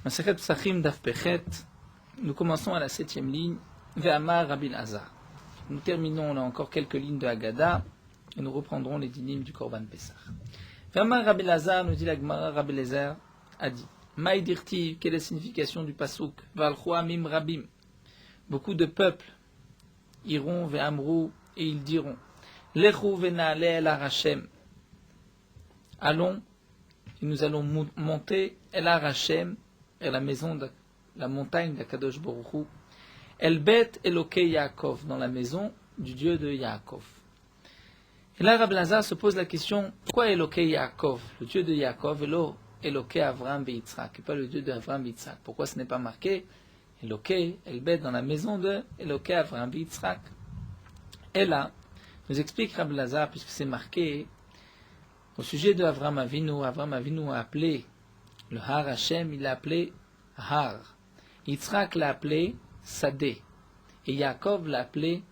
Masechet Psachim Daf Pechet, nous commençons à la 7e ligne, Ve'amar Rabbi Elazar. Nous terminons là encore quelques lignes de Haggadah et nous reprendrons les dynimes du Korban Pessah. Ve'amar Rabbi Elazar, nous dit la Gemara, Rabbi Elazar a dit, Maïdirti, quelle est la signification du pasuk? Valchu amim rabim. Beaucoup de peuples iront ve'amrou et ils diront, Lechu ve'na'ale el Hashem. Allons et nous allons monter el Hashem, et la maison de la montagne d'Akadosh Baruch Hu, El Bet Elokei Yaakov, dans la maison du Dieu de Yaakov. Et là, Rabbi Elazar se pose la question, pourquoi Elokei Yaakov, le Dieu de Yaakov, Elokei Avraham et Yitzhak, et pas le Dieu d'Avraham et Yitzhak? Pourquoi ce n'est pas marqué Elokei, El Bet, dans la maison de Elokei Avraham et Yitzhak? Et là, nous explique Rabbi Elazar, puisque c'est marqué au sujet de Avraham Avinu a appelé le Har Hashem, il l'a appelé Har. Yitzhak l'a appelé Sadeh. Et Yaakov l'a appelé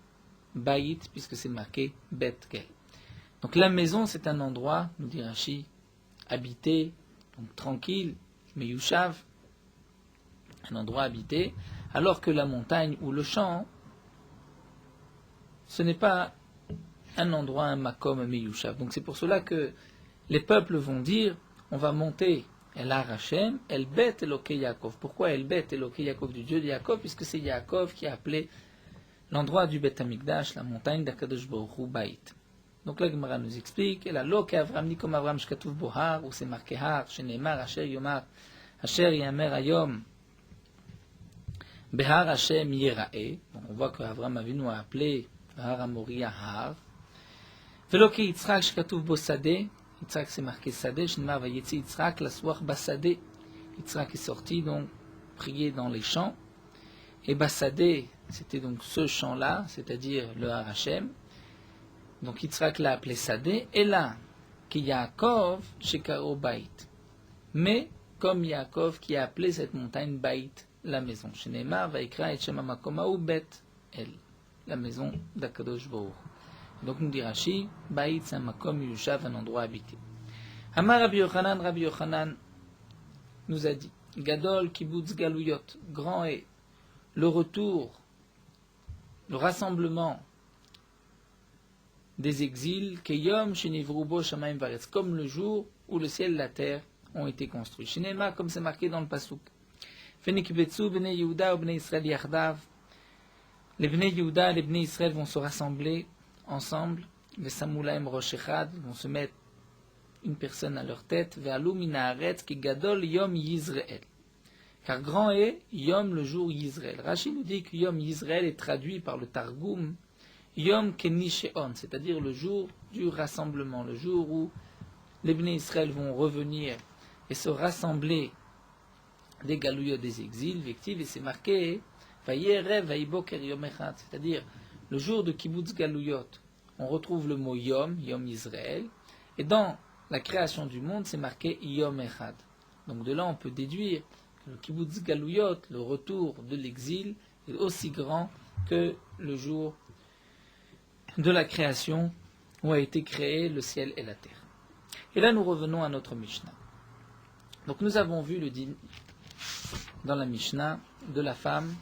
Baït, puisque c'est marqué Bet-Kel. Donc la maison, c'est un endroit, nous dit Rashi, habité, donc tranquille, Meyushav, un endroit habité, alors que la montagne ou le champ, ce n'est pas un endroit, un makom, un Meyushav. Donc c'est pour cela que les peuples vont dire, on va monter El Har Hashem, El Bet Elokei Yaakov. Pourquoi El Bet Elokei Yaakov, du Dieu de Yaakov? Puisque c'est Yaakov qui a appelé l'endroit du Bet Hamikdash, la montagne d'Akadosh Baruch Hu, Baït. Donc la Gemara nous explique, et la Loke Avram ni comme Avram shkatuv bohar, où c'est marqué Har, sheneemar Asher Yomar, Asher Yamer Hayom, Behar Hashem Yerae. Donc on voit que Avram Avinu a appelé Har Amoria Har. Veloke Yitzhak shkatuv bo Sadeh. Yitzhak c'est marqué Sadeh, Shnimar Vayetzi Yitzhak, la soir Basadeh. Yitzhak est sorti donc prier dans les champs. Et Basadeh, c'était donc ce champ-là, c'est-à-dire le Har Hashem. Donc Yitzhak l'a appelé Sadeh. Et là, qui Yaakov Shekaro Baït. Mais comme Yaakov qui a appelé cette montagne Baït, la maison. Shnimar Vaikra et Shema Makomaou Bet El, la maison d'Akadosh Baruch. Donc nous dit Rashi, Baït c'est un makom yushav, un endroit habité. Amar Rabbi Yochanan nous a dit, Gadol kibbutz galuyot, grand est le retour, le rassemblement des exils, keyom shenivru bo shamayim varetz, comme le jour où le ciel et la terre ont été construits. Shinema, comme c'est marqué dans le pasuk. Fenikbetsu bnei Yehuda ou bnei Israël yachdav, les bnei Yehuda et les bnei Israël vont se rassembler ensemble, les Samoulaim Rosh Echad vont se mettre une personne à leur tête, Ve'alou mina haaretz ki gadol yom Yisrael. Car grand est Yom, le jour Yisrael. Rashi nous dit que Yom Yisrael est traduit par le Targum Yom Kenisheon, c'est-à-dire le jour du rassemblement, le jour où les Bnei Israël vont revenir et se rassembler des galouyot des exils, et c'est marqué Vayerev Vayiboker Yom Echad, c'est-à-dire le jour de Kibbutz Galouyot, on retrouve le mot Yom, Yom Israël, et dans la création du monde, c'est marqué Yom Echad. Donc de là, on peut déduire que le Kibbutz Galouyot, le retour de l'exil, est aussi grand que le jour de la création où a été créé le ciel et la terre. Et là, nous revenons à notre Mishnah. Donc nous avons vu le din dans la Mishnah de la femme.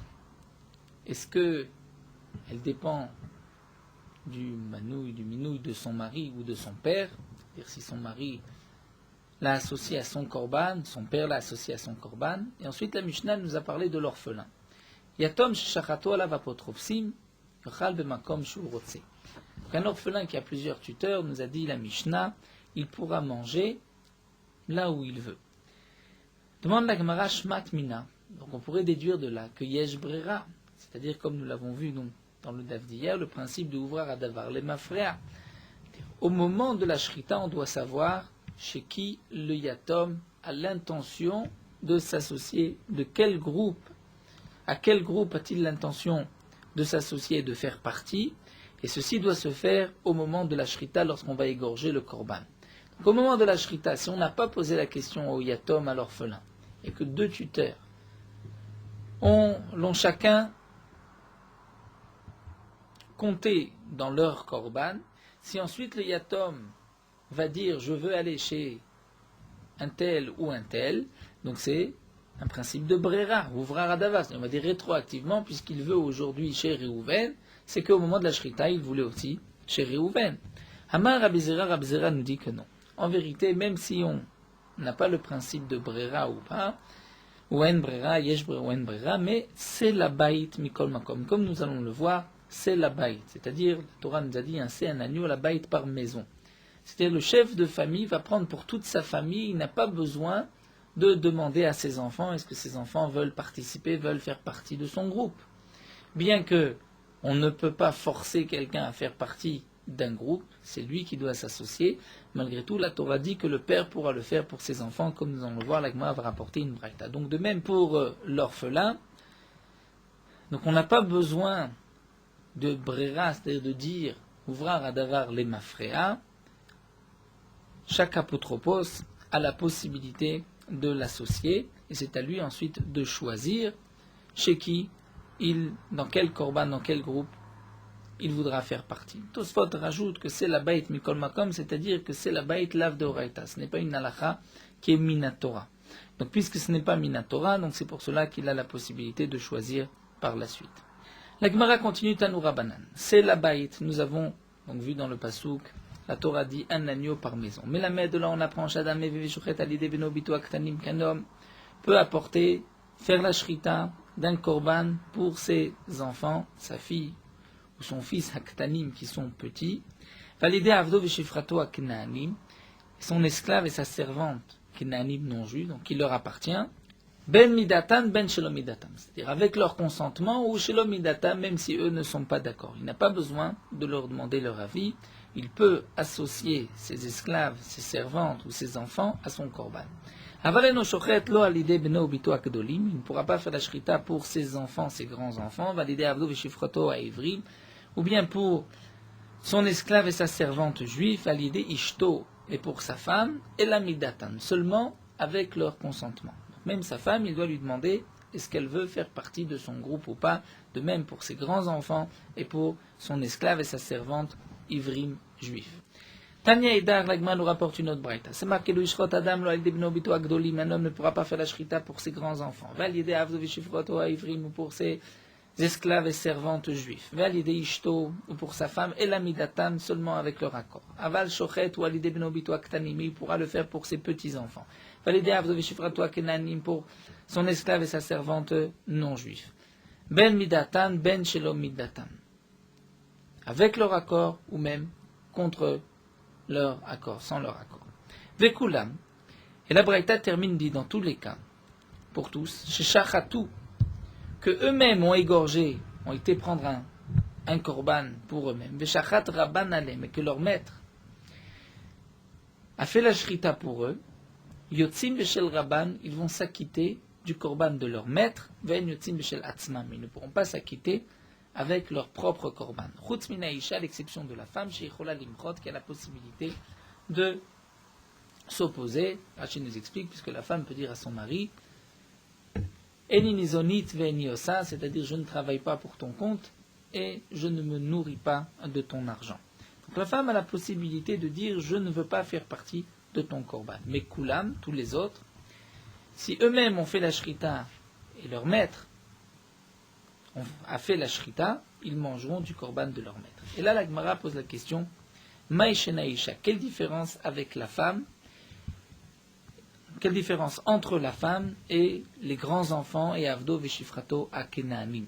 Est-ce que elle dépend du manouille, du minouille de son mari ou de son père? C'est-à-dire si son mari l'a associé à son korban, son père l'a associé à son korban. Et ensuite la Mishnah nous a parlé de l'orphelin. Yatom shechachato alav apotropsim yochal bemakom shul rotse. Un orphelin qui a plusieurs tuteurs, nous a dit la Mishnah, il pourra manger là où il veut. Demande la Gemara shmat mina. Donc on pourrait déduire de là que yesh brera, c'est-à-dire comme nous l'avons vu donc dans le daf d'hier, le principe de ouvrir à davar les mafréa. Au moment de la shrita, on doit savoir chez qui le yatom a l'intention de s'associer, de quel groupe, à quel groupe a-t-il l'intention de s'associer et de faire partie, et ceci doit se faire au moment de la shrita lorsqu'on va égorger le korban. Donc, au moment de la shrita, si on n'a pas posé la question au yatom, à l'orphelin, et que deux tuteurs l'ont chacun compté dans leur korban, si ensuite le yatom va dire je veux aller chez un tel ou un tel, donc c'est un principe de brera, ouvrar à Davas. On va dire rétroactivement, puisqu'il veut aujourd'hui chez Réhouven, c'est qu'au moment de la Shrita, il voulait aussi chez Réhouven. Hamar Rabizera nous dit que non. En vérité, même si on n'a pas le principe de brera ou pas, ou en brera, yesh brera ou en brera, mais c'est la baït mikol makom. Comme nous allons le voir, c'est la baït. C'est-à-dire, la Torah nous a dit, c'est un agneau, la baït par maison. C'est-à-dire, le chef de famille va prendre pour toute sa famille, il n'a pas besoin de demander à ses enfants, est-ce que ses enfants veulent participer, veulent faire partie de son groupe. Bien que on ne peut pas forcer quelqu'un à faire partie d'un groupe, c'est lui qui doit s'associer. Malgré tout, la Torah dit que le père pourra le faire pour ses enfants, comme nous allons le voir, l'Agma va rapporter une braïta. Donc de même pour l'orphelin, donc on n'a pas besoin de brera, c'est-à-dire de dire ouvrar à davar les mafréa. Chaque apotropos a la possibilité de l'associer, et c'est à lui ensuite de choisir chez qui dans quel korban, dans quel groupe il voudra faire partie. Tosfot rajoute que c'est la baït mikol makom, c'est-à-dire que c'est la baït lav de oraita. Ce n'est pas une halacha qui est minatora. Donc puisque ce n'est pas minatora, donc c'est pour cela qu'il a la possibilité de choisir par la suite. La Gemara continue Tanoura Banan. C'est la baït. Nous avons donc vu dans le pasouk, la Torah dit un agneau par maison. Mais la de là on apprend Shadam Veveshuchet Alide Benobito Aktanim qu'un homme peut apporter, faire la shrita d'un korban pour ses enfants, sa fille ou son fils Aktanim qui sont petits. Validé Avdo Veshifrato Aknaanim, son esclave et sa servante Knaanim non juifs, donc qui leur appartient. Ben midatan, ben shelomidatan, c'est-à-dire avec leur consentement ou shelomidatan, même si eux ne sont pas d'accord. Il n'a pas besoin de leur demander leur avis. Il peut associer ses esclaves, ses servantes ou ses enfants à son korban. Il ne pourra pas faire la shrita pour ses enfants, ses grands-enfants, ou bien pour son esclave et sa servante juive, validé ishto, et pour sa femme, et la midatan, seulement avec leur consentement. Même sa femme, il doit lui demander est-ce qu'elle veut faire partie de son groupe ou pas, de même pour ses grands-enfants et pour son esclave et sa servante ivrim juif. Tanya Edar, l'Agma nous rapporte une autre braïta. C'est marqué le Ishrot Adam, lo al-debno bito agdolim, un homme ne pourra pas faire la shrita pour ses grands-enfants. Validé Avdo vishifroto ivrim ou pour ses esclaves et servantes juifs. Validé Ishto ou pour sa femme, et la midatan seulement avec leur accord. Aval Shochet ou alidé beno bito aktanim, il pourra le faire pour ses petits-enfants. Validé Avdo vishifroto akenanim pour son esclave et sa servante non juifs. Ben midatan, ben shelom midatan. Avec leur accord ou même contre leur accord, sans leur accord. Vekulam, et la Braïta termine dit dans tous les cas, pour tous, chez Shachatou, que eux-mêmes ont égorgé, ont été prendre un korban pour eux-mêmes, Veshachat Rabban Alem, et que leur maître a fait la shrita pour eux, Yotzim Beshel Rabban, ils vont s'acquitter du korban de leur maître, Ven Yotzim Beshel Atzmam, ils ne pourront pas s'acquitter avec leur propre korban. Chutz mina isha, à l'exception de la femme, sheichola limchot, qui a la possibilité de s'opposer. Rachid nous explique, puisque la femme peut dire à son mari, eni nizonit ve'eni osa, c'est-à-dire je ne travaille pas pour ton compte et je ne me nourris pas de ton argent. Donc la femme a la possibilité de dire je ne veux pas faire partie de ton korban. Mais kulam, tous les autres, si eux-mêmes ont fait la shrita et leur maître a fait la shrita, ils mangeront du korban de leur maître. Et là, la Gemara pose la question, Maïshena Isha, quelle différence avec la femme, quelle différence entre la femme et les grands-enfants et Avdo Veshifrato à Kenaamim.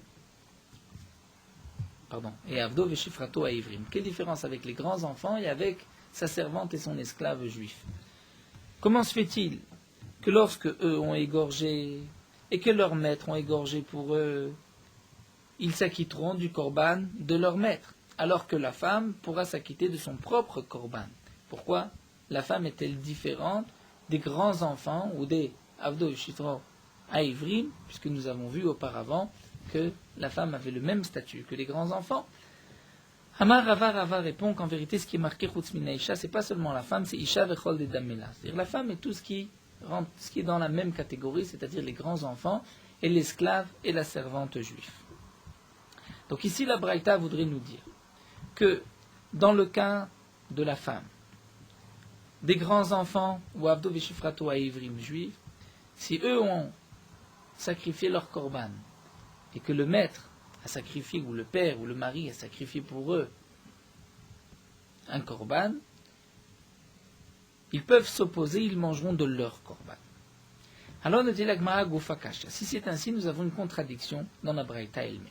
Et Avdo Veshifrato à Ivrim. Quelle différence avec les grands-enfants et avec sa servante et son esclave juif. Comment se fait-il que lorsque eux ont égorgé et que leurs maîtres ont égorgé pour eux, ils s'acquitteront du korban de leur maître, alors que la femme pourra s'acquitter de son propre korban. Pourquoi la femme est-elle différente des grands-enfants ou des Avdo Veshifrato à Ivrim, puisque nous avons vu auparavant que la femme avait le même statut que les grands-enfants. Amar Rava répond qu'en vérité, ce qui est marqué Chutz mina Isha, c'est pas seulement la femme, c'est Isha vechol de Damela. C'est-à-dire la femme est tout ce qui est dans la même catégorie, c'est-à-dire les grands-enfants et l'esclave et la servante juive. Donc ici, la Braïta voudrait nous dire que dans le cas de la femme, des grands-enfants ou Avdo Veshifrato à Ivrim juifs, si eux ont sacrifier leur korban, et que le maître a sacrifié, ou le père, ou le mari a sacrifié pour eux un korban, ils peuvent s'opposer, ils mangeront de leur korban. Alors nous dit la Gemara Gufakasha. Si c'est ainsi, nous avons une contradiction dans la Braïta elle-même.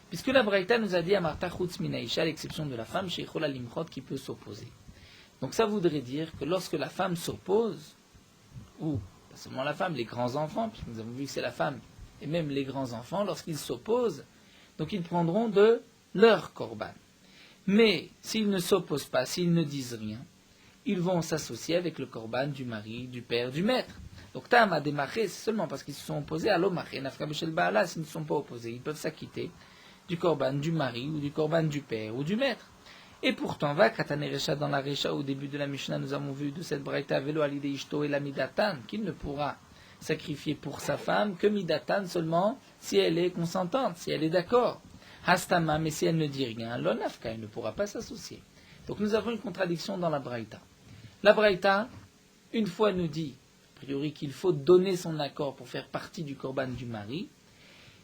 Puisque la Braïta nous a dit à Marta Chutz Minaïcha, à l'exception de la femme, chez Chola Limchot, qui peut s'opposer. Donc ça voudrait dire que lorsque la femme s'oppose, ou pas seulement la femme, les grands-enfants, puisque nous avons vu que c'est la femme, et même les grands-enfants, lorsqu'ils s'opposent, donc ils prendront de leur korban. Mais s'ils ne s'opposent pas, s'ils ne disent rien, ils vont s'associer avec le korban du mari, du père, du maître. Donc Tam a démarré, c'est seulement parce qu'ils se sont opposés à l'Omaché, Nafka Beshel Baala, s'ils ne sont pas opposés, ils peuvent s'acquitter du korban du mari, ou du korban du père, ou du maître. Et pourtant, va Katane Recha dans la Recha, au début de la Mishnah, nous avons vu de cette Braïta, Velo Alide Ishto et la Midatan, qu'il ne pourra sacrifier pour sa femme que Midatan seulement si elle est consentante, si elle est d'accord. Hastama, mais si elle ne dit rien, l'Onafka, elle ne pourra pas s'associer. Donc nous avons une contradiction dans la Braïta. La Braïta, une fois nous dit, a priori, qu'il faut donner son accord pour faire partie du korban du mari,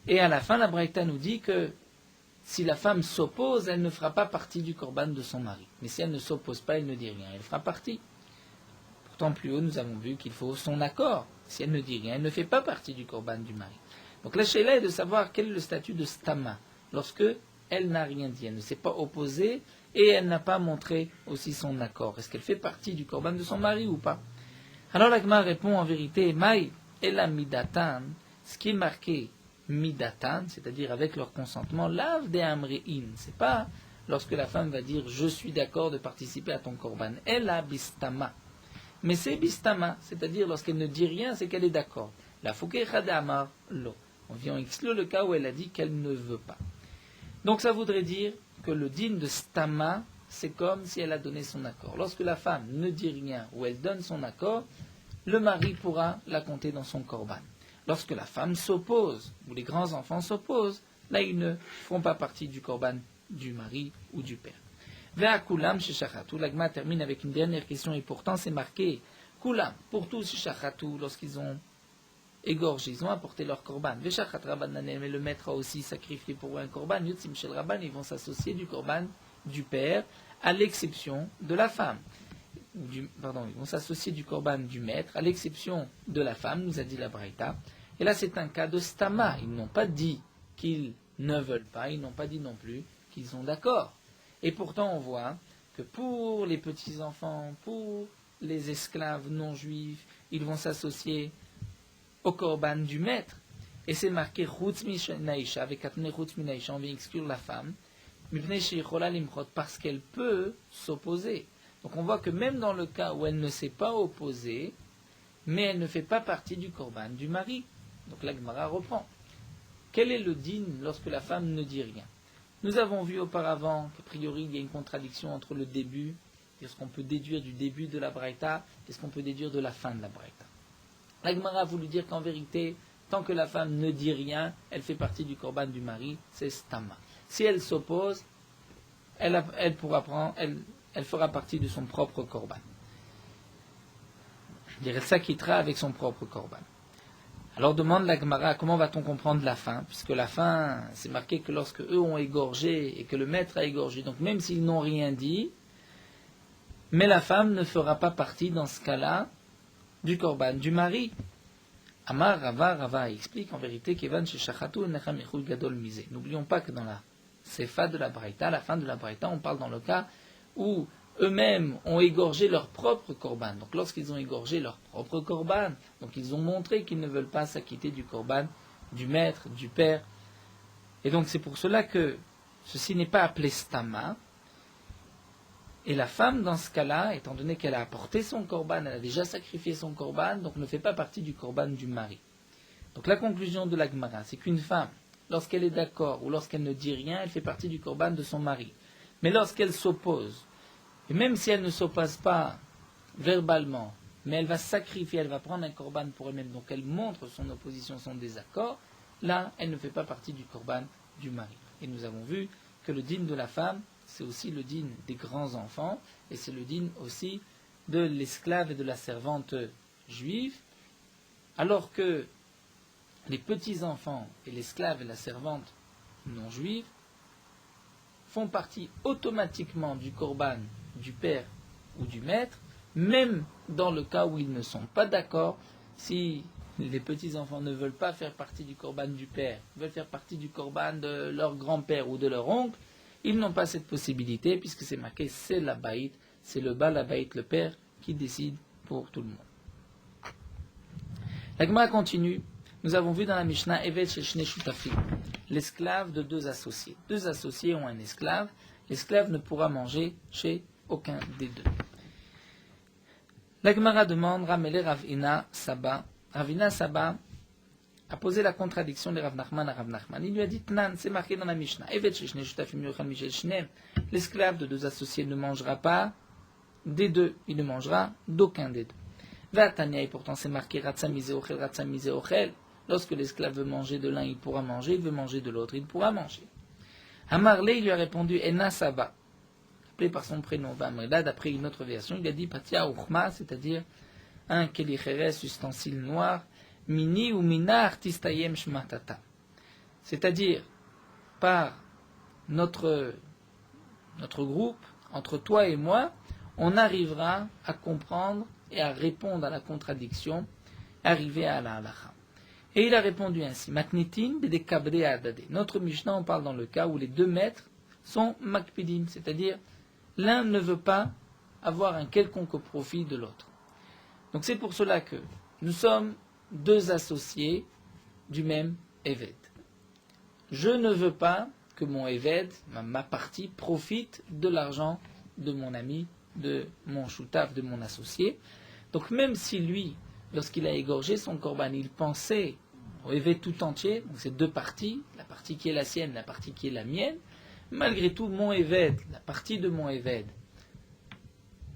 et à la fin, la Braïta nous dit que si la femme s'oppose, elle ne fera pas partie du korban de son mari. Mais si elle ne s'oppose pas, elle ne dit rien, elle fera partie. Pourtant, plus haut, nous avons vu qu'il faut son accord. Si elle ne dit rien, elle ne fait pas partie du korban du mari. Donc la shéla est de savoir quel est le statut de stama, lorsque elle n'a rien dit, elle ne s'est pas opposée, et elle n'a pas montré aussi son accord. Est-ce qu'elle fait partie du korban de son mari ou pas? Alors la Gemara répond en vérité, Maï et la midatan, ce qui est marqué midatan, c'est-à-dire avec leur consentement, lave de amrein. C'est pas lorsque la femme va dire je suis d'accord de participer à ton korban. Elle a bistama. Mais c'est bistama, c'est-à-dire lorsqu'elle ne dit rien, c'est qu'elle est d'accord. La foukecha de amar lo. On vient exclure le cas où elle a dit qu'elle ne veut pas. Donc ça voudrait dire que le din de stama, c'est comme si elle a donné son accord. Lorsque la femme ne dit rien ou elle donne son accord, le mari pourra la compter dans son korban. Lorsque la femme s'oppose, ou les grands-enfants s'opposent, là ils ne font pas partie du korban du mari ou du père. Ve'a kulam sheshachatu. L'agma termine avec une dernière question et pourtant c'est marqué kulam, pour tous sheshachatu, lorsqu'ils ont égorgé, ils ont apporté leur korban. Veshachat rabbanan, mais le maître a aussi sacrifié pour eux un korban. Yotzim shel rabban, ils vont s'associer du korban du père, à l'exception de la femme. Ils vont s'associer du korban du maître, à l'exception de la femme, nous a dit la Braïta. Et là, c'est un cas de stama. Ils n'ont pas dit qu'ils ne veulent pas, ils n'ont pas dit non plus qu'ils sont d'accord. Et pourtant, on voit que pour les petits-enfants, pour les esclaves non-juifs, ils vont s'associer au korban du maître. Et c'est marqué Chutz Minaïcha, avec Atne Chutz Minaïcha, on vient exclure la femme, parce qu'elle peut s'opposer. Donc on voit que même dans le cas où elle ne s'est pas opposée, mais elle ne fait pas partie du korban du mari. Donc la Gemara reprend. Quel est le din lorsque la femme ne dit rien? Nous avons vu auparavant qu'a priori il y a une contradiction entre le début, et ce qu'on peut déduire du début de la Braïta, et ce qu'on peut déduire de la fin de la Braïta. La Gemara a voulu dire qu'en vérité, tant que la femme ne dit rien, elle fait partie du korban du mari, c'est stama. Si elle s'oppose, elle fera partie de son propre korban. Elle s'acquittera avec son propre korban. Alors demande la Gemara, comment va-t-on comprendre la fin? Puisque la fin, c'est marqué que lorsque eux ont égorgé et que le maître a égorgé, donc même s'ils n'ont rien dit, mais la femme ne fera pas partie dans ce cas-là du korban du mari. Amar Rava explique en vérité qu'Evan Sheshachatu Nechem Echul Gadol Mise. N'oublions pas que dans la Sefa de la Braïta, la fin de la Braïta, on parle dans le cas où eux-mêmes ont égorgé leur propre korban. Donc lorsqu'ils ont égorgé leur propre korban, donc ils ont montré qu'ils ne veulent pas s'acquitter du korban du maître, du père. Et donc c'est pour cela que ceci n'est pas appelé stama. Et la femme, dans ce cas-là, étant donné qu'elle a apporté son korban, elle a déjà sacrifié son korban, donc ne fait pas partie du korban du mari. Donc la conclusion de la Gemara, c'est qu'une femme, lorsqu'elle est d'accord ou lorsqu'elle ne dit rien, elle fait partie du korban de son mari. Mais lorsqu'elle s'oppose, et même si elle ne s'oppose pas verbalement, mais elle va sacrifier, elle va prendre un korban pour elle-même, donc elle montre son opposition, son désaccord, là, elle ne fait pas partie du korban du mari. Et nous avons vu que le dîme de la femme, c'est aussi le dîme des grands-enfants, et c'est le dîme aussi de l'esclave et de la servante juive, alors que les petits-enfants et l'esclave et la servante non juive font partie automatiquement du korban du père ou du maître, même dans le cas où ils ne sont pas d'accord. Si les petits-enfants ne veulent pas faire partie du korban du père, veulent faire partie du korban de leur grand-père ou de leur oncle, ils n'ont pas cette possibilité, puisque c'est marqué, c'est la baït, c'est le bas, la baït, le père, qui décide pour tout le monde. La Gemara continue. Nous avons vu dans la Mishnah, Evet Sheshne Shutafim, l'esclave de deux associés. Deux associés ont un esclave. L'esclave ne pourra manger chez aucun des deux. La Gemara demande, Ramele Ravina Saba. Ravina Saba a posé la contradiction de Rav Nachman à Rav Nachman. Il lui a dit, Tnan, c'est marqué dans la Mishnah, Evet Sheshne Shutafim Yochal Mishel Shneem. L'esclave de deux associés ne mangera pas des deux. Il ne mangera d'aucun des deux. Vatania, et pourtant c'est marqué Ratsa Mise Ochel, Ratsa Mise Ochel. Lorsque l'esclave veut manger de l'un, il pourra manger, il veut manger de l'autre, il pourra manger. Amarle, il lui a répondu Ena Saba, appelé par son prénom. Vamreda, d'après une autre version, il a dit Patia Uchma, c'est-à-dire un kelicheres, ustensile noir, mini ou mina artistayem shmatata. C'est-à-dire, par notre groupe, entre toi et moi, on arrivera à comprendre et à répondre à la contradiction, arriver à la halacha. Et il a répondu ainsi, Matnitin bedekabde adade. Notre Mishnah, on parle dans le cas où les deux maîtres sont makpidim, c'est-à-dire l'un ne veut pas avoir un quelconque profit de l'autre. Donc c'est pour cela que nous sommes deux associés du même Eved. Je ne veux pas que mon Eved, ma partie, profite de l'argent de mon ami, de mon choutaf, de mon associé. Donc même si lui, lorsqu'il a égorgé son korban, il pensait au Eved tout entier, donc c'est deux parties, la partie qui est la sienne, la partie qui est la mienne, malgré tout, mon Eved, la partie de mon Eved,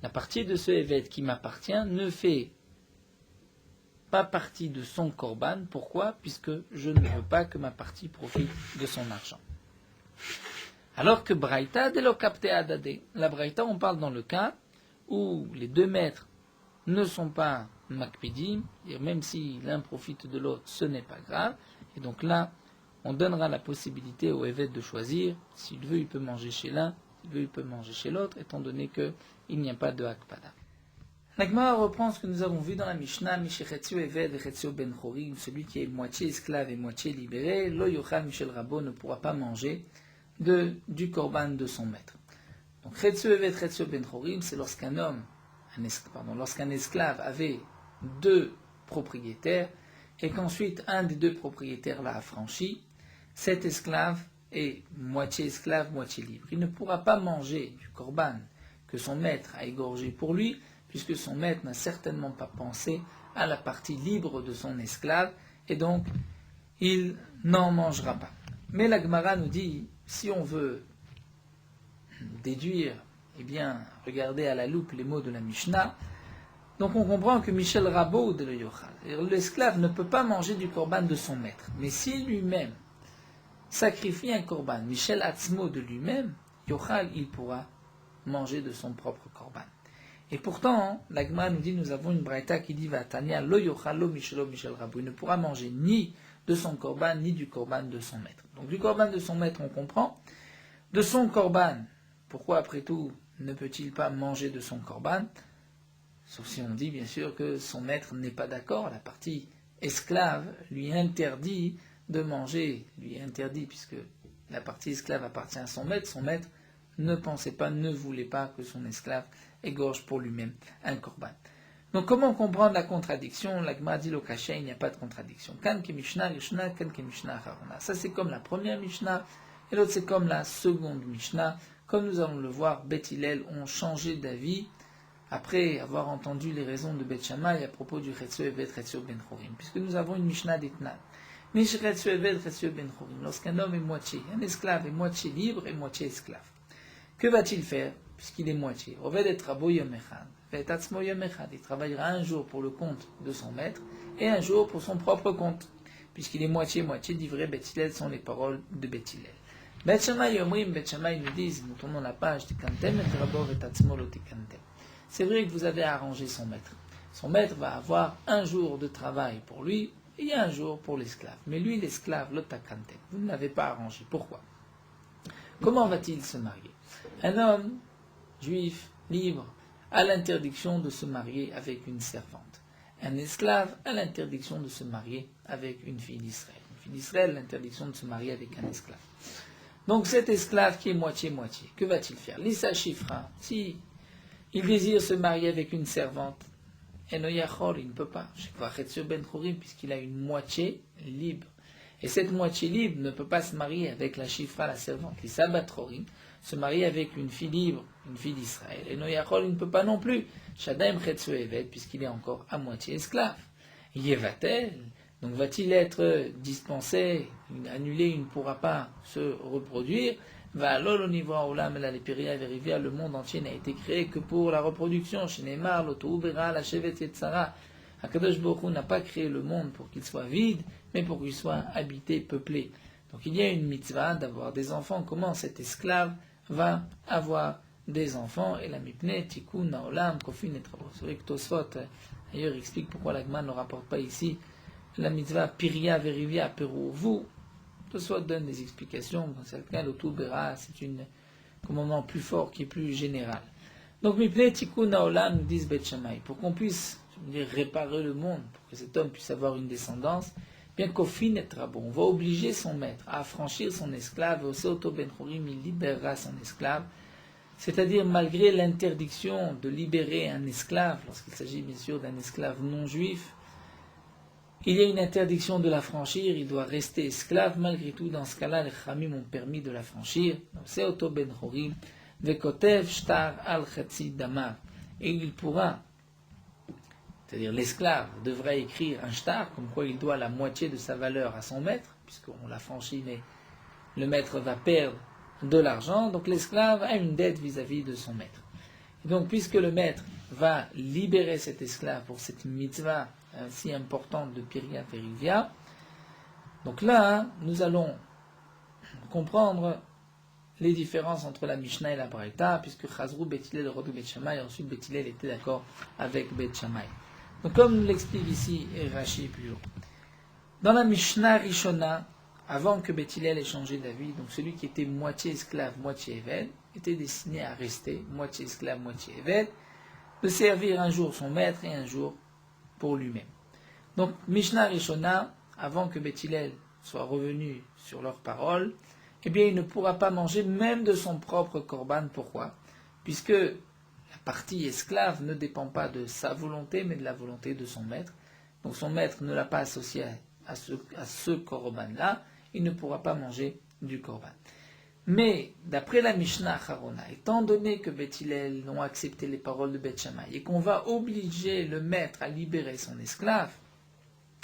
la partie de ce Eved qui m'appartient, ne fait pas partie de son korban. Pourquoi ? Puisque je ne veux pas que ma partie profite de son argent. Alors que Braïta, de l'okapte adade. La Braïta, on parle dans le cas où les deux maîtres ne sont pas makpidim, et même si l'un profite de l'autre, ce n'est pas grave. Et donc là, on donnera la possibilité au Eved de choisir. S'il veut, il peut manger chez l'un, s'il veut, il peut manger chez l'autre, étant donné qu'il n'y a pas de hakpada. La Gemara reprend ce que nous avons vu dans la Mishnah, Mishechetio Eved Echetio Ben Chorim, celui qui est moitié esclave et moitié libéré, Lo Yochal Michel Rabo ne pourra pas manger du korban de son maître. Donc Chetio Eved Echetio Ben Chorim, c'est lorsqu'un esclave avait deux propriétaires et qu'ensuite un des deux propriétaires l'a affranchi. Cet esclave est moitié esclave, moitié libre. Il ne pourra pas manger du korban que son maître a égorgé pour lui, puisque son maître n'a certainement pas pensé à la partie libre de son esclave, et donc il n'en mangera pas. Mais la Gemara nous dit, si on veut déduire, eh bien, regardez à la loupe les mots de la Mishnah, donc on comprend que Michel Rabot de l'Yochal, l'esclave ne peut pas manger du korban de son maître, mais si lui-même sacrifie un korban, Michel Atzmo de lui-même, Yochal, il pourra manger de son propre korban. Et pourtant, la Gemara nous dit, nous avons une braïta qui dit, Vatania lo yochal lo Michel Rabou. Il ne pourra manger ni de son korban, ni du korban de son maître. Donc du korban de son maître, on comprend. De son korban, pourquoi après tout ne peut-il pas manger de son korban? Sauf si on dit bien sûr que son maître n'est pas d'accord. La partie esclave lui interdit de manger, lui interdit, puisque la partie esclave appartient à son maître ne pensait pas, ne voulait pas que son esclave égorge pour lui-même un korban. Donc comment comprendre la contradiction? La Gemara dit l'okasha, il n'y a pas de contradiction. Kan ke Mishnah Rishna, kan ke Mishnah Acharona. Ça c'est comme la première Mishnah, et l'autre c'est comme la seconde Mishnah. Comme nous allons le voir, Beth Hillel ont changé d'avis après avoir entendu les raisons de Beth Shammai à propos du Chetzo Evet Chetzo Ben Chorim. Puisque nous avons une Mishnah d'Etnan. Chetzo Evet Chetzo Ben Chorim. Lorsqu'un homme est moitié, un esclave est moitié libre et moitié esclave. Que va-t-il faire, puisqu'il est moitié? Il travaillera un jour pour le compte de son maître, et un jour pour son propre compte, puisqu'il est moitié-moitié, d'ivré Beth Hillel sont les paroles de Beth Hillel. Beth Shammai nous disent, nous tournons la page, c'est vrai que vous avez arrangé son maître. Son maître va avoir un jour de travail pour lui, il y a un jour pour l'esclave. Mais lui, l'esclave, l'otakante, vous ne l'avez pas arrangé. Pourquoi? Comment va-t-il se marier? Un homme juif, libre, a l'interdiction de se marier avec une servante. Un esclave a l'interdiction de se marier avec une fille d'Israël. Une fille d'Israël a l'interdiction de se marier avec un esclave. Donc cet esclave qui est moitié-moitié, que va-t-il faire? Lisa Chifra, si il désire se marier avec une servante, Enoyachol, il ne peut pas, puisqu'il a une moitié libre. Et cette moitié libre ne peut pas se marier avec la Chifra, la servante. Lisa Batrorim, se marier avec une fille libre, une fille d'Israël. Enoyachol, il ne peut pas non plus. Shadaim Chetsu Evet, puisqu'il est encore à moitié esclave. Yevatel, donc va-t-il être dispensé, annulé, il ne pourra pas se reproduire. Va alors au niveau Olam la Lepiria Verivia, le monde entier n'a été créé que pour la reproduction. Chez Neymar, l'Otoubera, la Shevet Yetzara. Akadosh Baruch Hu n'a pas créé le monde pour qu'il soit vide, mais pour qu'il soit habité, peuplé. Donc il y a une mitzvah d'avoir des enfants. Comment cet esclave va avoir des enfants? Et la mipne, tikkun, naolam, kofin et travo. C'est vrai que Tosfot, d'ailleurs, explique pourquoi l'Agman ne rapporte pas ici la mitzvah Piria Verivia Peru. Vous, Tosfot donne des explications. Dans ce cas, l'Otoubera, c'est un commandement plus fort qui est plus général. Donc, mipne, tikkun, naolam, nous disent Bet Shammai, pour qu'on puisse réparer le monde, pour que cet homme puisse avoir une descendance, bien qu'Ofin et Trabo, on va obliger son maître à affranchir son esclave, et aussi Oto Ben Chorim, il libérera son esclave, c'est-à-dire malgré l'interdiction de libérer un esclave, lorsqu'il s'agit bien sûr d'un esclave non juif, il y a une interdiction de l'affranchir, il doit rester esclave, malgré tout, dans ce cas-là, les Khamim ont permis de l'affranchir, donc c'est Oto Ben Chorim, Vekotev Shtar al Chatzi Damar, et il pourra, c'est-à-dire l'esclave devra écrire un shtar, comme quoi il doit la moitié de sa valeur à son maître, puisqu'on l'a franchi, mais le maître va perdre de l'argent, donc l'esclave a une dette vis-à-vis de son maître. Et donc, puisque le maître va libérer cet esclave pour cette mitzvah si importante de Piria Verivia, donc là, nous allons comprendre les différences entre la Mishnah et la Braïta, puisque Chazrou Bethilel le Rodou Bet Shammai, et ensuite Bethilel était d'accord avec Bet Shammai. Donc comme nous l'explique ici Rashi plus haut, dans la Mishnah Rishona, avant que Bethilel ait changé d'avis, donc celui qui était moitié esclave, moitié évêque, était destiné à rester moitié esclave, moitié évêque, de servir un jour son maître et un jour pour lui-même. Donc Mishnah Rishona, avant que Bethilel soit revenu sur leurs paroles, eh bien il ne pourra pas manger même de son propre korban. Pourquoi? Puisque la partie esclave ne dépend pas de sa volonté, mais de la volonté de son maître. Donc son maître ne l'a pas associé à ce korban-là, il ne pourra pas manger du korban. Mais, d'après la Mishnah Harona, étant donné que Beth Hillel ont accepté les paroles de Beth Shammai et qu'on va obliger le maître à libérer son esclave,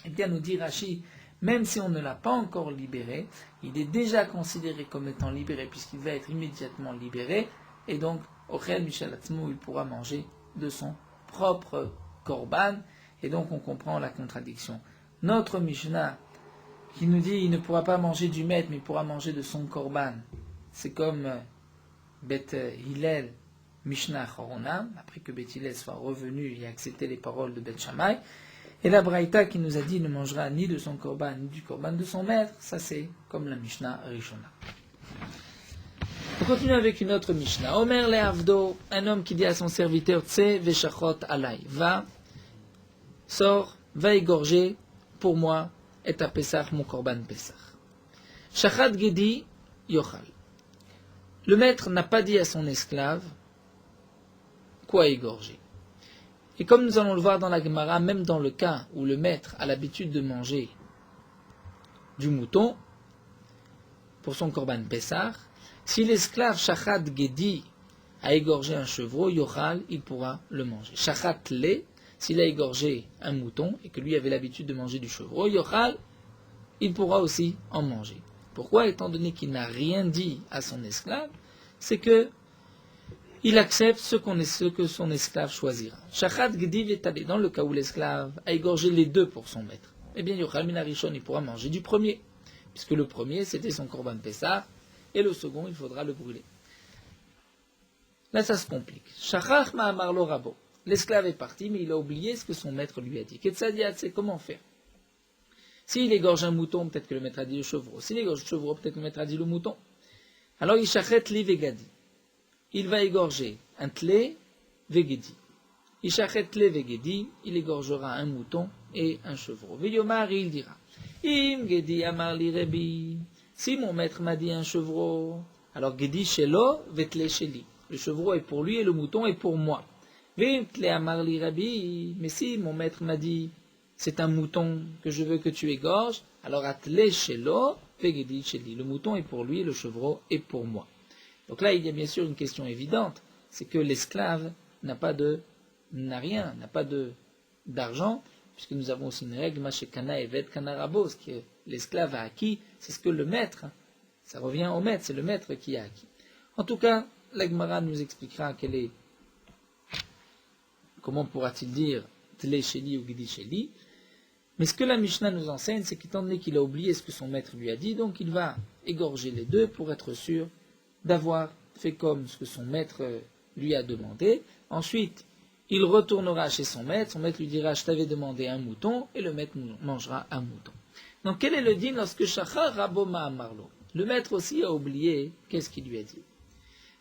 eh bien nous dit Rashi, même si on ne l'a pas encore libéré, il est déjà considéré comme étant libéré puisqu'il va être immédiatement libéré, et donc Ochel Michel Atzmo, il pourra manger de son propre korban, et donc on comprend la contradiction. Notre Mishnah, qui nous dit il ne pourra pas manger du maître, mais il pourra manger de son korban, c'est comme Beth Hillel, Mishnah Chorona, après que Beth Hillel soit revenu et accepté les paroles de Beth Shammai, et la Braïta qui nous a dit il ne mangera ni de son korban, ni du korban de son maître, ça c'est comme la Mishnah Rishona. On continue avec une autre Mishnah. Omer le Avdo, un homme qui dit à son serviteur, Tse veshachot alai, va, sors, va égorger pour moi et à Pesach, mon korban Pesach. Shachat Gedi Yochal. Le maître n'a pas dit à son esclave quoi égorger. Et comme nous allons le voir dans la Gemara, même dans le cas où le maître a l'habitude de manger du mouton pour son korban Pesach, si l'esclave Shachat Gedi a égorgé un chevreau, Yochal, il pourra le manger. Shachat Le, s'il a égorgé un mouton et que lui avait l'habitude de manger du chevreau, Yochal, il pourra aussi en manger. Pourquoi? Étant donné qu'il n'a rien dit à son esclave, c'est que il accepte ce que son esclave choisira. Shachat Gedi Vetale, dans le cas où l'esclave a égorgé les deux pour son maître, eh bien Yochal Minarishon, il pourra manger du premier, puisque le premier c'était son korban Pessah, et le second il faudra le brûler. Là ça se complique. Shachach Ma'amar lo Rabo, l'esclave est parti, mais il a oublié ce que son maître lui a dit. Ketsadiat, c'est comment faire? S'il égorge un mouton, peut-être que le maître a dit le chevreau. S'il égorge le chevreau, peut-être que le maître a dit le mouton. Alors il shachet li vegadi. Il va égorger un tlé vegedi. Il shachet tlé vegedi, il égorgera un mouton et un chevreau. Veyomar, il dira, im gedi amar li rebi. Si mon maître m'a dit un chevreau, alors gedi shelo vetle sheli. Le chevreau est pour lui et le mouton est pour moi. Vim tle amar li rebi. Mais si mon maître m'a dit c'est un mouton que je veux que tu égorges, alors atle shelo vegedi sheli. Le mouton est pour lui, le chevreau est pour moi. Donc là, il y a bien sûr une question évidente, c'est que l'esclave n'a rien, n'a pas d'argent, puisque nous avons aussi une règle, mashekana evet kana rabo, ce que l'esclave a acquis, c'est ce que le maître, ça revient au maître, c'est le maître qui a acquis. En tout cas, la Gemara nous expliquera comment pourra-t-il dire tle sheli ou gidi sheli. Mais ce que la Mishnah nous enseigne, c'est qu'étant donné qu'il a oublié ce que son maître lui a dit, donc il va égorger les deux pour être sûr d'avoir fait comme ce que son maître lui a demandé. Ensuite, il retournera chez son maître lui dira « Je t'avais demandé un mouton » et le maître mangera un mouton. Donc quel est le din lorsque Shachar Raboma Amarlo? Le maître aussi a oublié qu'est-ce qu'il lui a dit.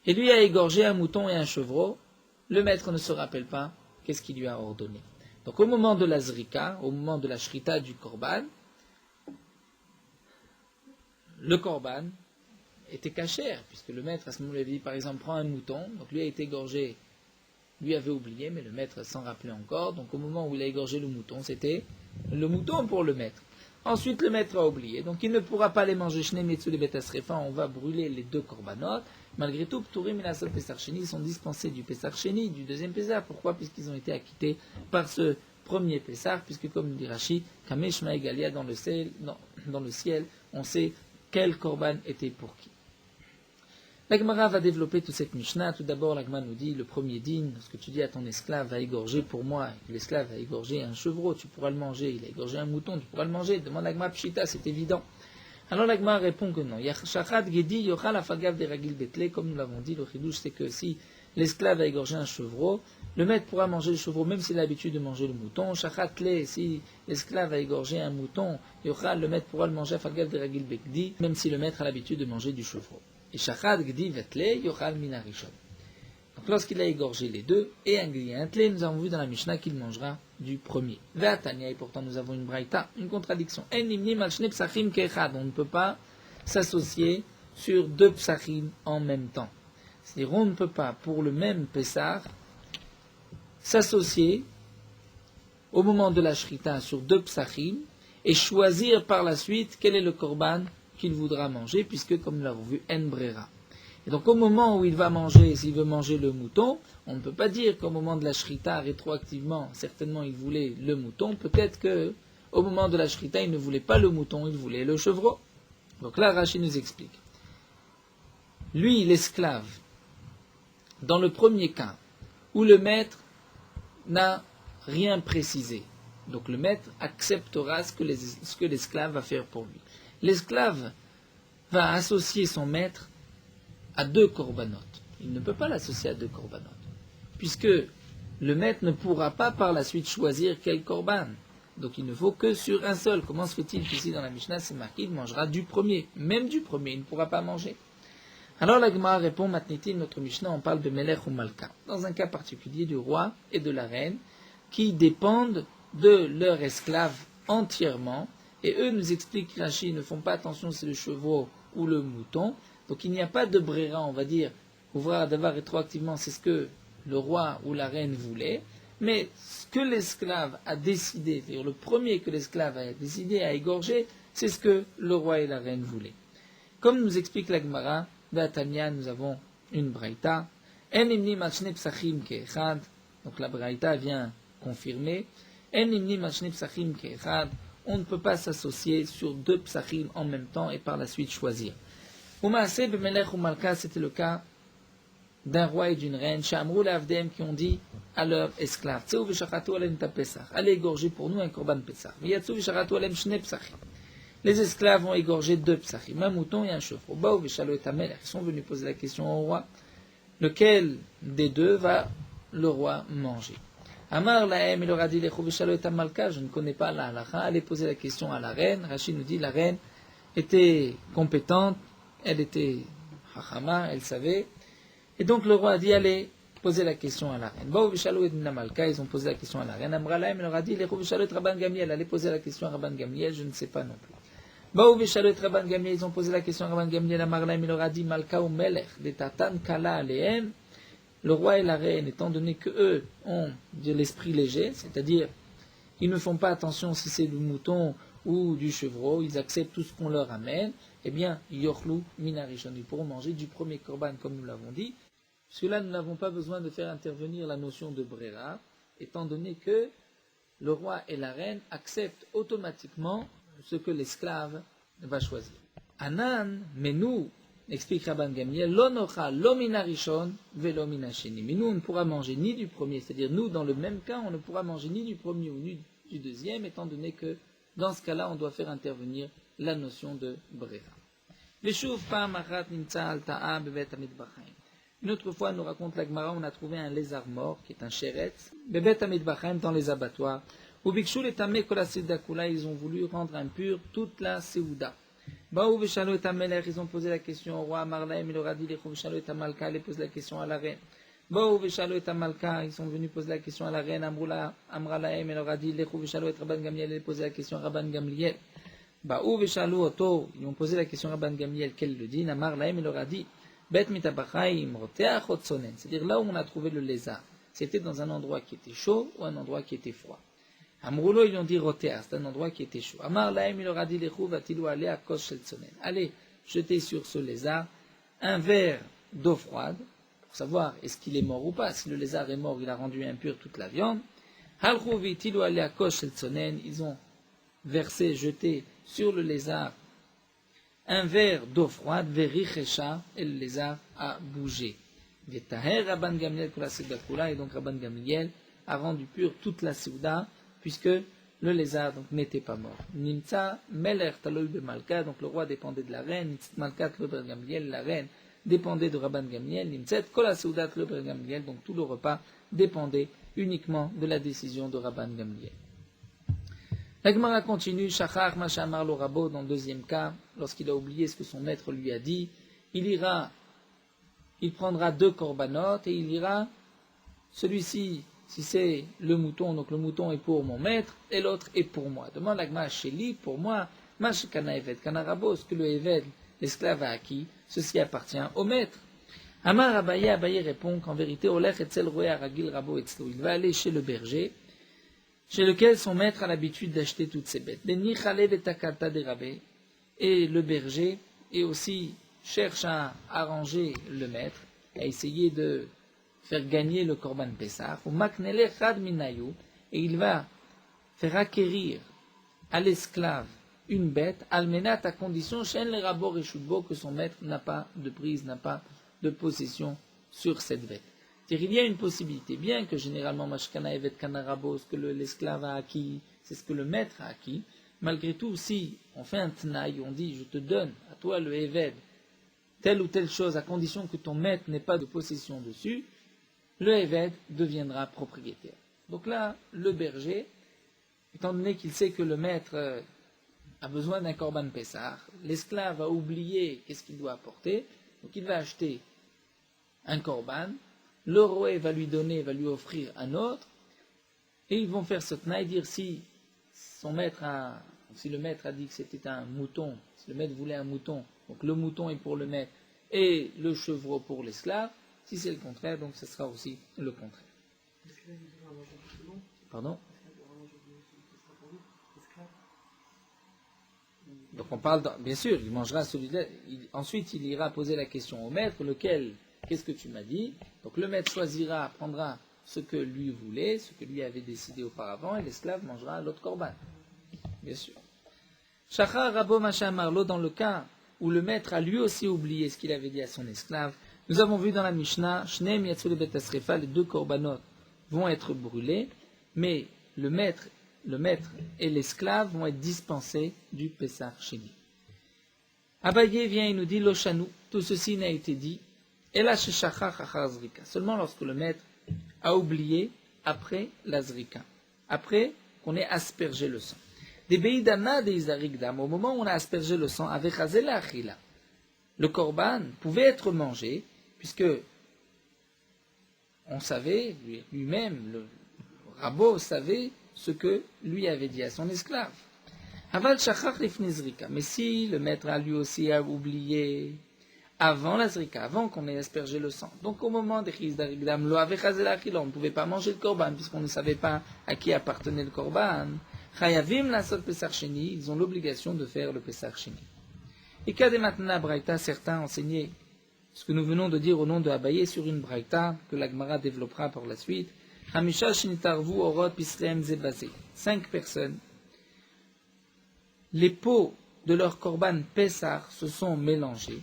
Et lui a égorgé un mouton et un chevreau, le maître ne se rappelle pas qu'est-ce qu'il lui a ordonné. Donc au moment de la zrika, au moment de la shrita du korban, le korban était cachère, puisque le maître à ce moment-là avait dit par exemple prends un mouton, donc lui a été égorgé, lui avait oublié, mais le maître s'en rappelait encore, donc au moment où il a égorgé le mouton, c'était le mouton pour le maître. Ensuite le maître a oublié, donc il ne pourra pas les manger, on va brûler les deux korbanot, malgré tout, Pturim et Nasot Pesach Sheni sont dispensés du Pesach Sheni, du deuxième Pesach, pourquoi? Puisqu'ils ont été acquittés par ce premier Pesach, puisque comme dit Rashi, Kamesh Ma'egalia dans le ciel, on sait quel korban était pour qui. La Gemara va développer toute cette Mishnah. Tout d'abord, la Gemara nous dit, le premier din, lorsque tu dis à ton esclave, va égorger pour moi, et que l'esclave va égorger un chevreau, tu pourras le manger, il a égorgé un mouton, tu pourras le manger, demande la Gemara Pshita, c'est évident. Alors la Gemara répond que non. Yachachat Gedi Yochal Afagav de Ragil Betle, comme nous l'avons dit, le chidouche, c'est que si l'esclave a égorgé un chevreau, le maître pourra manger le chevreau, même s'il a l'habitude de manger le mouton. Shachat Le, si l'esclave a égorgé un mouton, Yochal, le maître pourra le manger Afagav de Ragil Bekdi, même si le maître a l'habitude de manger du chevreau. Et Shachat Gedi Vetle Yochal Minarishon. Donc lorsqu'il a égorgé les deux, et un gdi et un tlé, nous avons vu dans la Mishnah qu'il mangera du premier. Ve'atania, et pourtant nous avons une braïta, une contradiction. En nimnim al shne psachim ke'echad. On ne peut pas s'associer sur deux psachim en même temps. C'est-à-dire on ne peut pas, pour le même Pessah, s'associer au moment de la shrita sur deux psachim et choisir par la suite quel est le korban qu'il voudra manger, puisque comme nous l'avons vu, en brera. Et donc au moment où il va manger, s'il veut manger le mouton, on ne peut pas dire qu'au moment de la shrita, rétroactivement, certainement il voulait le mouton, peut-être qu'au moment de la shrita, il ne voulait pas le mouton, il voulait le chevreau. Donc là, Rashi nous explique. Lui, l'esclave, dans le premier cas, où le maître n'a rien précisé, donc le maître acceptera ce que l'esclave va faire pour lui. L'esclave va associer son maître à deux korbanot. Il ne peut pas l'associer à deux korbanot, puisque le maître ne pourra pas par la suite choisir quel korban. Donc il ne faut que sur un seul. Comment se fait-il qu'ici dans la Mishnah c'est marqué il mangera du premier, même du premier, il ne pourra pas manger. Alors la Gemara répond, Matnitin, notre Mishnah, on parle de Melech ou Malka, dans un cas particulier du roi et de la reine, qui dépendent de leur esclave entièrement, et eux nous expliquent, Rashi, ne font pas attention si c'est le chevreau ou le mouton, donc il n'y a pas de brera, on va dire, ouvrir d'avoir rétroactivement, c'est ce que le roi ou la reine voulait, mais ce que l'esclave a décidé, c'est-à-dire le premier que l'esclave a décidé à égorger, c'est ce que le roi et la reine voulaient. Comme nous explique la Gemara, Tanya, nous avons une braïta, En imni machne psachim ke'echad, donc la braïta vient confirmer, En imni machne psachim ke'echad, on ne peut pas s'associer sur deux psachim en même temps et par la suite choisir. Umaaseh b'melech ou malka, c'était le cas d'un roi et d'une reine, Shamrou l'avdem, qui ont dit à leurs esclaves, Tseu v'shachatu alem ta pesach, allez égorger pour nous un korban pesach. V'yatseu v'shachatu alem shne psachim. Les esclaves ont égorgé deux psachim, un mouton et un chevreau. Baou v'shalo et amelech, ils sont venus poser la question au roi, lequel des deux va le roi manger. Amar lahem, il leur a dit, Lechu v'shalo et Malka, je ne connais pas la halakha, allez poser la question à la reine. Rachid nous dit, la reine était compétente, elle était hachama, elle savait. Et donc le roi a dit, allez poser la question à la reine. Baou v'shalo et Malka, ils ont posé la question à la reine. Amar lahem, il leur a dit, Lechu v'shalo et Rabban Gamliel, allez poser la question à Rabban Gamliel, je ne sais pas non plus. Baou v'shalo et Rabban Gamliel, ils ont posé la question à Rabban Gamliel. Amar lahem, il leur a dit, Malka ou Melech, de tatan kala alehem. Le roi et la reine, étant donné qu'eux ont de l'esprit léger, c'est-à-dire ils ne font pas attention si c'est du mouton ou du chevreau, ils acceptent tout ce qu'on leur amène, eh bien, yorlou minarishon, ils pourront manger du premier korban comme nous l'avons dit. Cela, nous n'avons pas besoin de faire intervenir la notion de brera, étant donné que le roi et la reine acceptent automatiquement ce que l'esclave va choisir. Anan, mais nous, explique Rabban Gamliel, l'onocha l'omina rishon velo mina sheni. Mais nous, on ne pourra manger ni du premier, c'est-à-dire nous, dans le même cas, on ne pourra manger ni du premier ou ni du deuxième, étant donné que dans ce cas-là, on doit faire intervenir la notion de brera. Une autre fois, nous raconte la Gemara, on a trouvé un lézard mort, qui est un chéretz, bebet amidbachaim, dans les abattoirs. Ou bikshu le tamé kolasidakula, ils ont voulu rendre impure toute la seouda. Baou v'shalo et Amelech, ils ont posé la question au roi. Marlaim, il leur a dit, Lechu v'shalo et Malka, ils posent la question à la reine. Baou v'shalo et Malka, ils sont venus poser la question à la reine. Amralaim, il leur a dit, Lechu v'shalo et Rabban Gamliel, ils posaient la question à Rabban Gamliel. Baou v'shalo oto, ils ont posé la question à Rabban Gamliel, quel le dit. Amarlaim, il leur a dit, Bet mitabachaim roteach otsonen, c'est-à-dire là où on a trouvé le lézard, c'était dans un endroit qui était chaud ou un endroit qui était froid. Amroulo, ils ont dit rotéa, c'est un endroit qui était chaud. Amar lahem, il leur a dit, Lechu vatilou aller à kos shel tsonen. Allez, jetez sur ce lézard un verre d'eau froide, pour savoir est-ce qu'il est mort ou pas. Si le lézard est mort, il a rendu impur toute la viande. Halchou vitilou aller à kos shel tsonen, ils ont versé, jeté sur le lézard un verre d'eau froide, verichesha, et le lézard a bougé. Vetaher Rabban Gamliel kula sedakula, et donc Rabban Gamliel a rendu pur toute la souda, puisque le lézard n'était pas mort. Nimtza meler taloy be Malka, donc le roi dépendait de la reine. Nimtzat Malka taloy be Gamliel, la reine dépendait de Rabban Gamliel. Nimtzat kol seuda taloy be Gamliel, donc tout le repas dépendait uniquement de la décision de Rabban Gamliel. La Gemara continue. Shachar machamar lo rabo, dans le deuxième cas, lorsqu'il a oublié ce que son maître lui a dit, il prendra 2 korbanot et il ira, celui-ci, si c'est le mouton, donc le mouton est pour mon maître, et l'autre est pour moi. Demande la Gemara, Sheli, pour moi, Mashkana Eved, Kanarabo, ce que le Eved, l'esclave a acquis, ceci appartient au maître. Amar Abaye, Abaye répond qu'en vérité, Olech etzel roé aragil rabo etzlo, il va aller chez le berger, chez lequel son maître a l'habitude d'acheter toutes ses bêtes. Et le berger, et aussi cherche à arranger le maître, à essayer de faire gagner le Korban Pessah, et il va faire acquérir à l'esclave une bête, almenat à condition, que son maître n'a pas de prise, n'a pas de possession sur cette bête. C'est-à-dire, il y a une possibilité, bien que généralement Mashkana Evet Kanarabo, ce que l'esclave a acquis, c'est ce que le maître a acquis, malgré tout, si on fait un tnaï, on dit, je te donne à toi le Eved, telle ou telle chose, à condition que ton maître n'ait pas de possession dessus, le Eved deviendra propriétaire. Donc là, le berger, étant donné qu'il sait que le maître a besoin d'un Korban Pessah, l'esclave a oublié qu'est-ce qu'il doit apporter, donc il va acheter un Korban, le roi va lui donner, va lui offrir un autre, et ils vont faire ce tnaï, dire si le maître a dit que c'était un mouton, si le maître voulait un mouton, donc le mouton est pour le maître, et le chevreau pour l'esclave. Si c'est le contraire, donc ce sera aussi le contraire. Pardon? Donc on parle, bien sûr, il mangera celui-là. Ensuite, il ira poser la question au maître, lequel, qu'est-ce que tu m'as dit? Donc le maître choisira, prendra ce que lui voulait, ce que lui avait décidé auparavant, et l'esclave mangera l'autre korban. Bien sûr. Shachar Rabo Machamarlo, dans le cas où le maître a lui aussi oublié ce qu'il avait dit à son esclave, nous avons vu dans la Mishnah, Shneim Yatsule Bet Asrefa, les 2 korbanot vont être brûlés, mais le maître et l'esclave vont être dispensés du Pessah Sheni. Abaye vient et nous dit, Loshanu, tout ceci n'a été dit, Ela Sheshachar Chachar Zrika, seulement lorsque le maître a oublié après la zrika, après qu'on ait aspergé le sang. Des beidana des zarigdam, au moment où on a aspergé le sang, avec hazela achila, le korban pouvait être mangé, puisque on savait, lui-même, le rabot savait ce que lui avait dit à son esclave. Aval shachach lifnei zrika, mais si le maître a lui aussi a oublié avant la zrika, avant qu'on ait aspergé le sang. Donc au moment des chis d'arigdam, lo avec hazela achila, on ne pouvait pas manger le korban, puisqu'on ne savait pas à qui appartenait le korban. Chayavim lasot pesach sheni, ils ont l'obligation de faire le pesach sheni. Et qu'à des maintenant braïta, certains enseignaient ce que nous venons de dire au nom de Abaye sur une braïta que la Gemara développera par la suite. Hamisha shinitarvu orot pisreem zebazé. 5 personnes. Les peaux de leur korban Pessah se sont mélangées.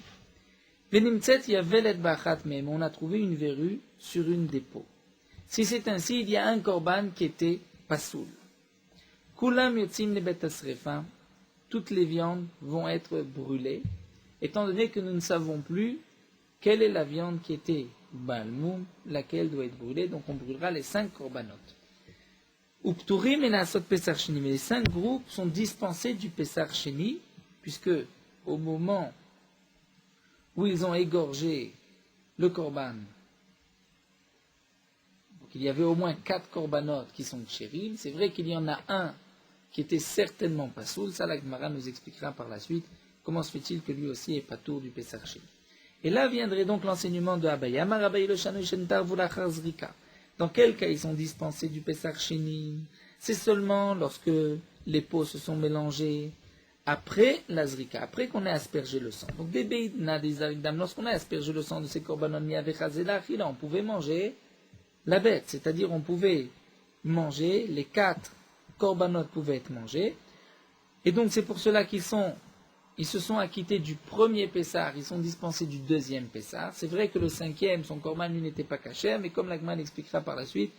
Venimtset yavelet bachat mem. On a trouvé une verrue sur une des peaux. Si c'est ainsi, il y a un korban qui était pasoul. Kulam yotzim lebet asrefa. Toutes les viandes vont être brûlées, étant donné que nous ne savons plus quelle est la viande qui était balmoum, laquelle doit être brûlée, donc on brûlera les 5 korbanot. Upturim et Nasot Pesach Sheni, mais les 5 groupes sont dispensés du Pesach Sheni, puisque au moment où ils ont égorgé le korban, donc il y avait au moins 4 korbanot qui sont chérim, c'est vrai qu'il y en a un qui était certainement pas soul, ça la Gemara nous expliquera par la suite comment se fait-il que lui aussi est pas tour du Pesach Sheni. Et là viendrait donc l'enseignement de Abaye. Amar Abaye le Shanu Shentar Vulachar Zrika. Dans quel cas ils sont dispensés du Pesach Sheni? C'est seulement lorsque les peaux se sont mélangées après la Zrika, après qu'on ait aspergé le sang. Donc des beidna des arigdam, lorsqu'on a aspergé le sang de ces korbanon mi avec hazela, on pouvait manger la bête, c'est-à-dire on pouvait manger les 4 korbanot pouvaient être mangés. Et donc c'est pour cela qu'ils se sont acquittés du premier Pessah, ils sont dispensés du deuxième Pessah. C'est vrai que le 5e, son korban, lui, n'était pas caché, mais comme l'Agman expliquera par la suite,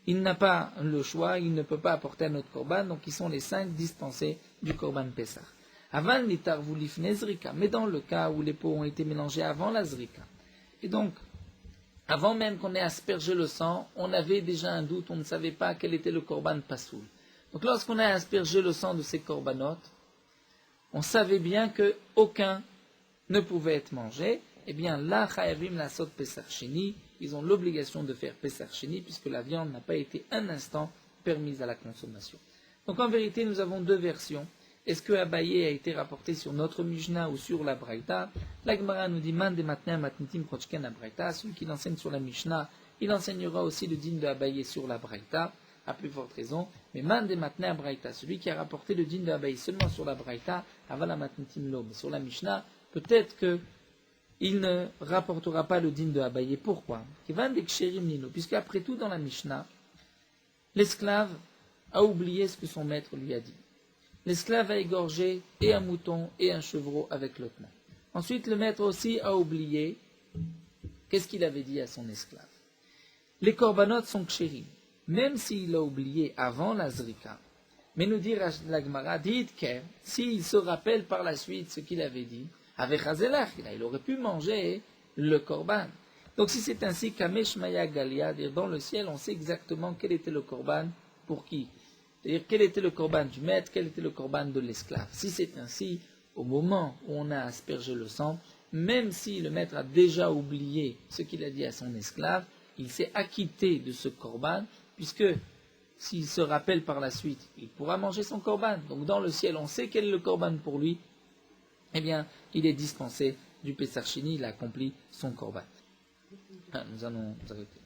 il n'a pas le choix, il ne peut pas apporter un autre korban, donc ils sont les 5 dispensés du korban Pessah. Avant l'itarvu lifnei zrika, mais dans le cas où les peaux ont été mélangées avant la zrika, et donc, avant même qu'on ait aspergé le sang, on avait déjà un doute, on ne savait pas quel était le korban pasoul. Donc lorsqu'on a aspergé le sang de ces korbanot, on savait bien qu'aucun ne pouvait être mangé. Eh bien, là, chayavim lasot pesach sheni, ils ont l'obligation de faire pesach sheni, puisque la viande n'a pas été un instant permise à la consommation. Donc en vérité, nous avons 2 versions. Est-ce que Abaye a été rapporté sur notre Mishnah ou sur la Braïta? La Gemara nous dit man de matna matnitim prochken la Braïta. Celui qui l'enseigne sur la Mishnah, il enseignera aussi le din de Abaye sur la Braïta, à plus forte raison. Mais man de matna Braïta, celui qui a rapporté le din de Abaye seulement sur la Braïta, avala matnitim lo. Mais sur la Mishnah, peut-être qu'il ne rapportera pas le din de Abaye. Pourquoi? Puisque après tout, dans la Mishnah, l'esclave a oublié ce que son maître lui a dit. L'esclave a égorgé et un mouton et un chevreau avec l'autre main. Ensuite, le maître aussi a oublié qu'est-ce qu'il avait dit à son esclave. Les korbanot sont kshérim, même s'il a oublié avant la zrika. Mais nous dit la Gemara, dites que s'il se rappelle par la suite ce qu'il avait dit, avec Hazelach, il aurait pu manger le korban. Donc si c'est ainsi, Kamesh Maya Galia, dans le ciel, on sait exactement quel était le korban pour qui. C'est-à-dire quel était le korban du maître, quel était le korban de l'esclave. Si c'est ainsi, au moment où on a aspergé le sang, même si le maître a déjà oublié ce qu'il a dit à son esclave, il s'est acquitté de ce korban, puisque s'il se rappelle par la suite, il pourra manger son korban. Donc dans le ciel, on sait quel est le korban pour lui. Eh bien, il est dispensé du Pesach Sheni, il a accompli son korban. Nous allons nous arrêter.